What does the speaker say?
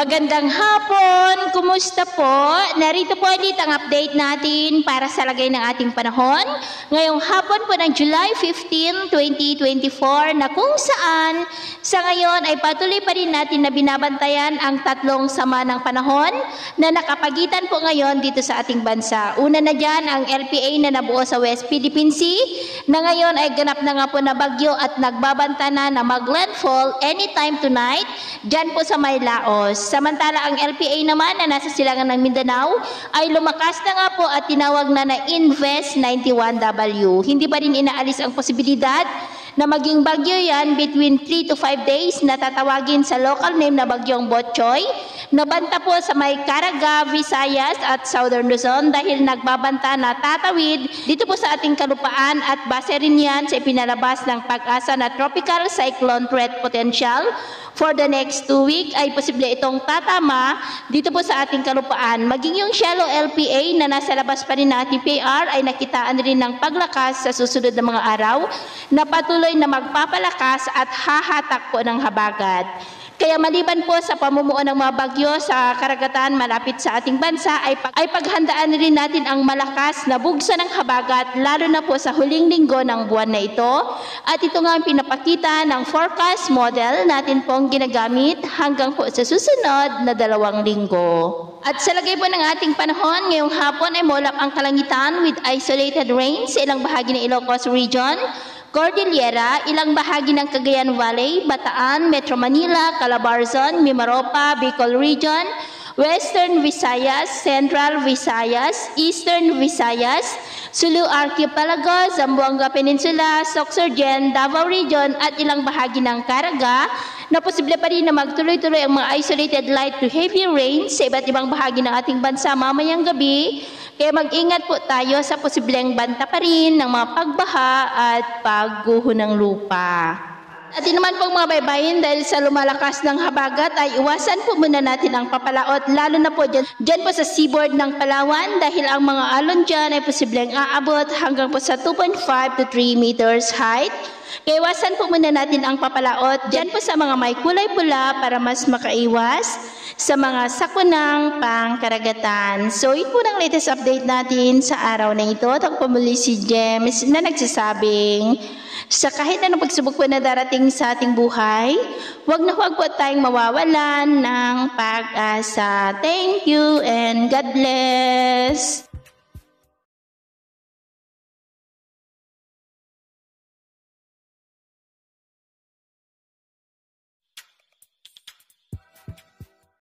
Magandang hapon! Kumusta po? Narito po ulit ang update natin para sa lagay ng ating panahon. Ngayong hapon po ng July 15, 2024 na kung saan sa ngayon ay patuloy pa rin natin na binabantayan ang tatlong sama ng panahon na nakapagitan po ngayon dito sa ating bansa. Una na dyan ang LPA na nabuo sa West Philippine Sea na ngayon ay ganap na nga po na bagyo at nagbabanta na mag-landfall anytime tonight dyan po sa may Laos. Samantala ang LPA naman na nasa silangan ng Mindanao ay lumakas na nga po at tinawag na Invest 91W. Hindi pa rin inaalis ang posibilidad na maging bagyo yan between 3 to 5 days na tatawagin sa local name na bagyong Botchoy. Nabanta po sa may Caraga, Visayas at Southern Luzon dahil nagbabanta na tatawid dito po sa ating kalupaan at base rin yan sa ipinalabas ng Pag-asa na tropical cyclone threat potential. For the next 2 weeks ay posible itong tatama dito po sa ating kalupaan. Maging yung shallow LPA na nasa labas pa rin ng ating PR ay nakitaan rin ng paglakas sa susunod na mga araw na patuloy na magpapalakas at hahatak po ng habagat. Kaya maliban po sa pamumuo ng mga bagyo sa karagatan malapit sa ating bansa ay paghandaan rin natin ang malakas na bugso ng habagat lalo na po sa huling linggo ng buwan na ito. At ito nga ang pinapakita ng forecast model natin pong ginagamit hanggang po sa susunod na 2 linggo. At sa lagay po ng ating panahon, ngayong hapon ay maulap ang kalangitan with isolated rain sa ilang bahagi ng Ilocos Region, Cordillera, ilang bahagi ng Cagayan Valley, Bataan, Metro Manila, Calabarzon, Mimaropa, Bicol Region, Western Visayas, Central Visayas, Eastern Visayas, Sulu Archipelago, Zamboanga Peninsula, Sorsogon, Davao Region at ilang bahagi ng Caraga na posible pa rin na magtuloy-tuloy ang mga isolated light to heavy rain sa iba't ibang bahagi ng ating bansa mamayang gabi. Kaya mag-ingat po tayo sa posibleng banta pa rin ng mga pagbaha at pagguho ng lupa. At yun naman pong mga baybayin, dahil sa lumalakas ng habagat ay iwasan po muna natin ang papalaot lalo na po dyan po sa seaboard ng Palawan dahil ang mga alon dyan ay posibleng aabot hanggang po sa 2.5 to 3 meters height. Kaya iwasan po muna natin ang papalaot dyan po sa mga may kulay pula para mas makaiwas sa mga sakunang pangkaragatan. So, ito po ang latest update natin sa araw na ito. At ako muli si James na nagsasabing, sa kahit anong pagsubok po na darating sa ating buhay, huwag na huwag po tayong mawawalan ng pag-asa. Thank you and God bless!